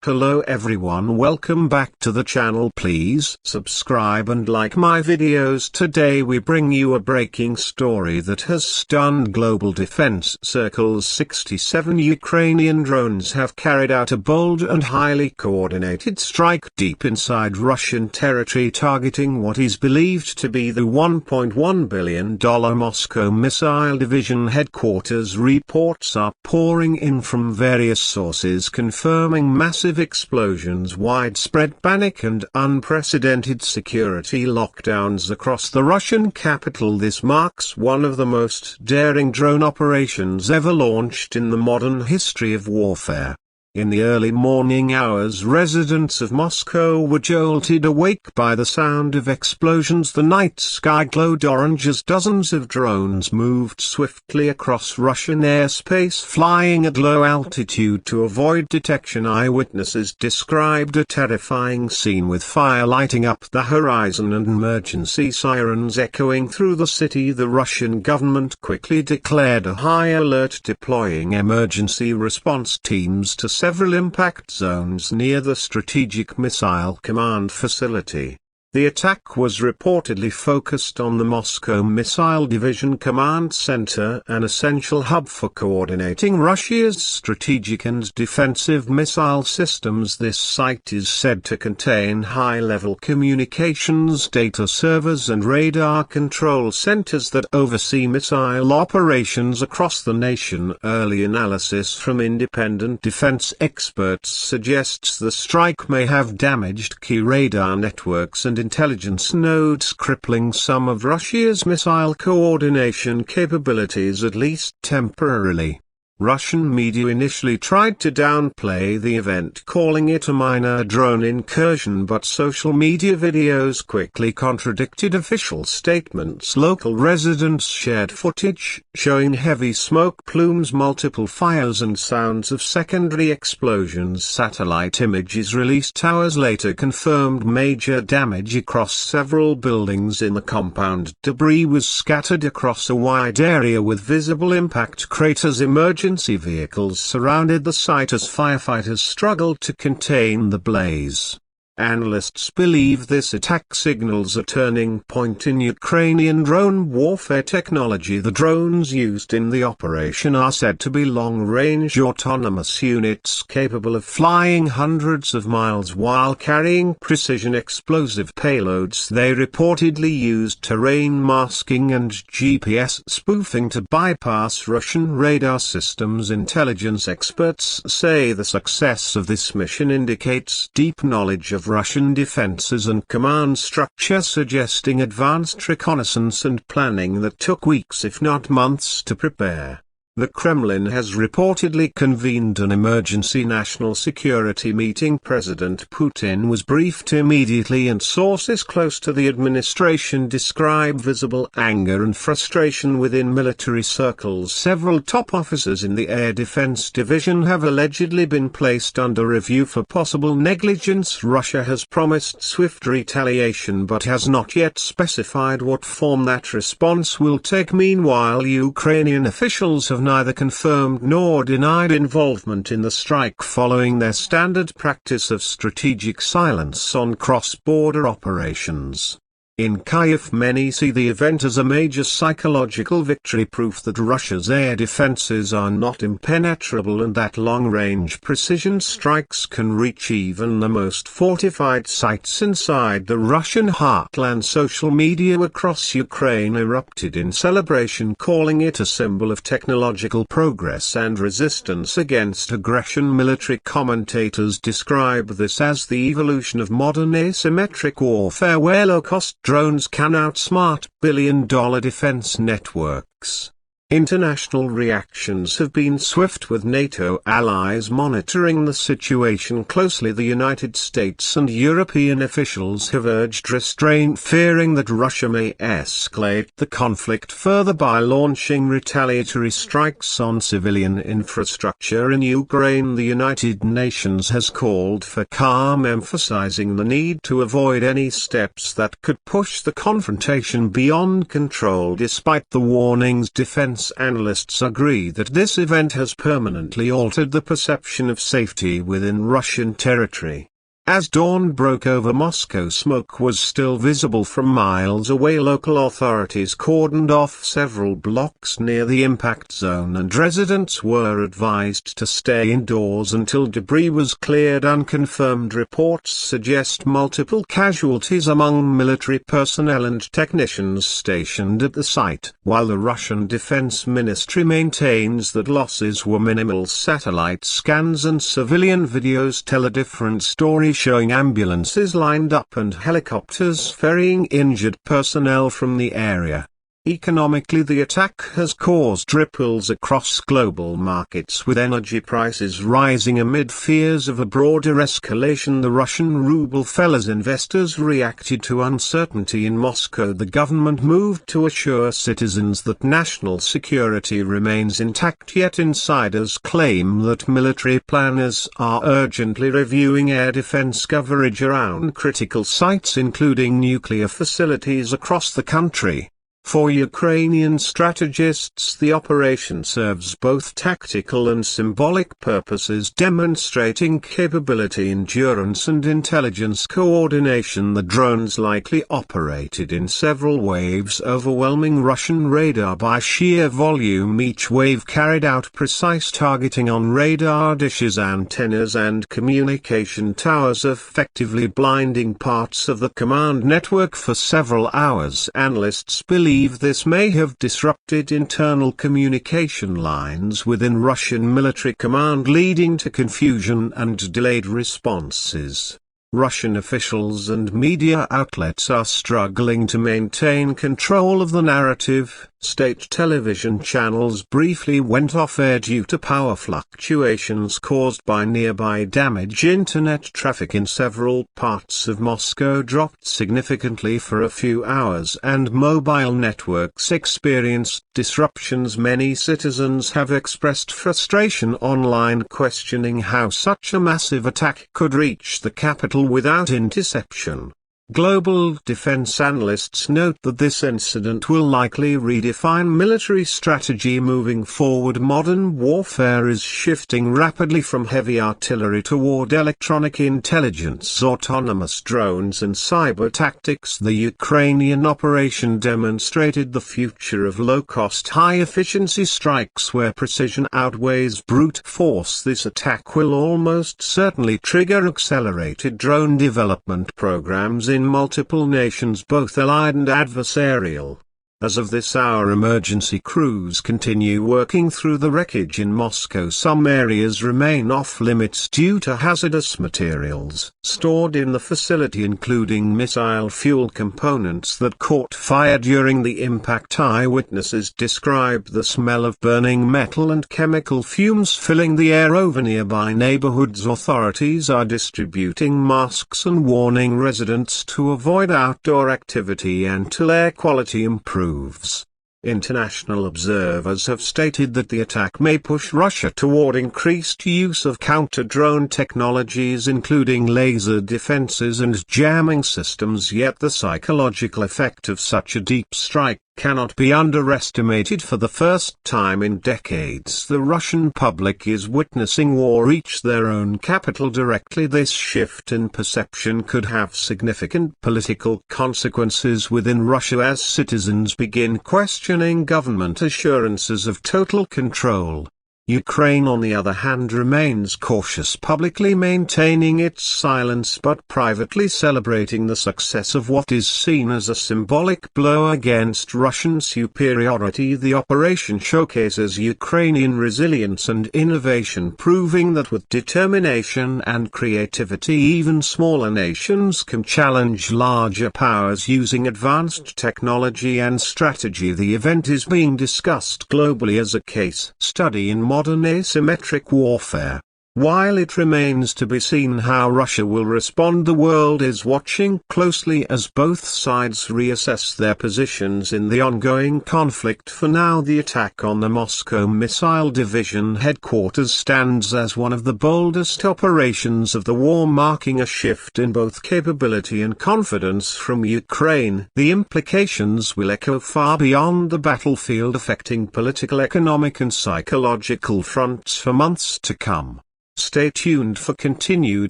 Hello everyone, welcome back to the channel. Please subscribe and like my videos. Today we bring you a breaking story that has stunned global defense circles. 67 Ukrainian drones have carried out a bold and highly coordinated strike deep inside Russian territory, targeting what is believed to be the $1.1 billion Moscow Missile Division headquarters. Reports are pouring in from various sources confirming massive explosions, widespread panic and unprecedented security lockdowns across the Russian capital. This marks one of the most daring drone operations ever launched in the modern history of warfare. In the early morning hours, residents of Moscow were jolted awake by the sound of explosions. The night sky glowed orange as dozens of drones moved swiftly across Russian airspace, flying at low altitude to avoid detection. Eyewitnesses described a terrifying scene with fire lighting up the horizon and emergency sirens echoing through the city. The Russian government quickly declared a high alert, deploying emergency response teams to several impact zones near the Strategic Missile Command Facility. The attack was reportedly focused on the Moscow Missile Division Command Center, an essential hub for coordinating Russia's strategic and defensive missile systems. This site is said to contain high-level communications data servers and radar control centers that oversee missile operations across the nation. Early analysis from independent defense experts suggests the strike may have damaged key radar networks and intelligence nodes, crippling some of Russia's missile coordination capabilities, at least temporarily. Russian media initially tried to downplay the event, calling it a minor drone incursion, but social media videos quickly contradicted official statements. Local residents shared footage showing heavy smoke plumes, multiple fires and sounds of secondary explosions. Satellite images released hours later confirmed major damage across several buildings in the compound. Debris was scattered across a wide area with visible impact craters. Emergency vehicles surrounded the site as firefighters struggled to contain the blaze. Analysts believe this attack signals a turning point in Ukrainian drone warfare technology. The drones used in the operation are said to be long-range autonomous units capable of flying hundreds of miles while carrying precision explosive payloads. They reportedly used terrain masking and GPS spoofing to bypass Russian radar systems. Intelligence experts say the success of this mission indicates deep knowledge of Russian defenses and command structure, suggesting advanced reconnaissance and planning that took weeks if not months to prepare. The Kremlin has reportedly convened an emergency national security meeting. President Putin was briefed immediately, and sources close to the administration describe visible anger and frustration within military circles. Several top officers in the Air Defense Division have allegedly been placed under review for possible negligence. Russia has promised swift retaliation but has not yet specified what form that response will take. Meanwhile, Ukrainian officials have neither confirmed nor denied involvement in the strike, following their standard practice of strategic silence on cross-border operations. In Kyiv, many see the event as a major psychological victory, proof that Russia's air defenses are not impenetrable and that long-range precision strikes can reach even the most fortified sites inside the Russian heartland. Social media across Ukraine erupted in celebration, calling it a symbol of technological progress and resistance against aggression. Military commentators describe this as the evolution of modern asymmetric warfare, where low-cost drones can outsmart billion-dollar defense networks. International reactions have been swift, with NATO allies monitoring the situation closely. The United States and European officials have urged restraint, fearing that Russia may escalate the conflict further by launching retaliatory strikes on civilian infrastructure in Ukraine. The United Nations has called for calm, emphasizing the need to avoid any steps that could push the confrontation beyond control. Despite the warnings, defense defense analysts agree that this event has permanently altered the perception of safety within Russian territory. As dawn broke over Moscow, smoke was still visible from miles away. Local authorities cordoned off several blocks near the impact zone and residents were advised to stay indoors until debris was cleared. Unconfirmed reports suggest multiple casualties among military personnel and technicians stationed at the site, while the Russian Defense Ministry maintains that losses were minimal. Satellite scans and civilian videos tell a different story, showing ambulances lined up and helicopters ferrying injured personnel from the area. Economically, the attack has caused ripples across global markets, with energy prices rising amid fears of a broader escalation. The Russian ruble fell as investors reacted to uncertainty in Moscow. The government moved to assure citizens that national security remains intact, yet insiders claim that military planners are urgently reviewing air defense coverage around critical sites, including nuclear facilities across the country. For Ukrainian strategists, the operation serves both tactical and symbolic purposes, demonstrating capability, endurance and intelligence coordination. The drones likely operated in several waves, overwhelming Russian radar by sheer volume. Each wave carried out precise targeting on radar dishes, antennas and communication towers, effectively blinding parts of the command network for several hours. Analysts believe this may have disrupted internal communication lines within Russian military command, leading to confusion and delayed responses. Russian officials and media outlets are struggling to maintain control of the narrative. State television channels briefly went off air due to power fluctuations caused by nearby damage. Internet traffic in several parts of Moscow dropped significantly for a few hours, and mobile networks experienced disruptions. Many citizens have expressed frustration online, questioning how such a massive attack could reach the capital without interception. Global defense analysts note that this incident will likely redefine military strategy moving forward. Modern warfare is shifting rapidly from heavy artillery toward electronic intelligence, autonomous drones and cyber tactics. The Ukrainian operation demonstrated the future of low-cost, high-efficiency strikes where precision outweighs brute force. This attack will almost certainly trigger accelerated drone development programs in multiple nations, both allied and adversarial. As of this hour, emergency crews continue working through the wreckage in Moscow. Some areas remain off-limits due to hazardous materials stored in the facility, including missile fuel components that caught fire during the impact. Eyewitnesses describe the smell of burning metal and chemical fumes filling the air over nearby neighborhoods. Authorities are distributing masks and warning residents to avoid outdoor activity until air quality improves. International observers have stated that the attack may push Russia toward increased use of counter-drone technologies, including laser defenses and jamming systems. Yet the psychological effect of such a deep strike cannot be underestimated. For the first time in decades, the Russian public is witnessing war reach their own capital directly. This shift in perception could have significant political consequences within Russia as citizens begin questioning government assurances of total control. Ukraine, on the other hand, remains cautious, publicly maintaining its silence but privately celebrating the success of what is seen as a symbolic blow against Russian superiority. The operation showcases Ukrainian resilience and innovation, proving that with determination and creativity, even smaller nations can challenge larger powers using advanced technology and strategy. The event is being discussed globally as a case study in modern asymmetric warfare. While it remains to be seen how Russia will respond, the world is watching closely as both sides reassess their positions in the ongoing conflict. For now, the attack on the Moscow Missile Division headquarters stands as one of the boldest operations of the war, marking a shift in both capability and confidence from Ukraine. The implications will echo far beyond the battlefield, affecting political, economic and psychological fronts for months to come. Stay tuned for continued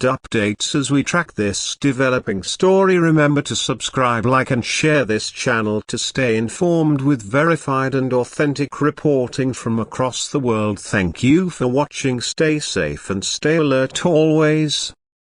updates as we track this developing story. Remember to subscribe, like and share this channel to stay informed with verified and authentic reporting from across the world. Thank you for watching. Stay safe and stay alert always.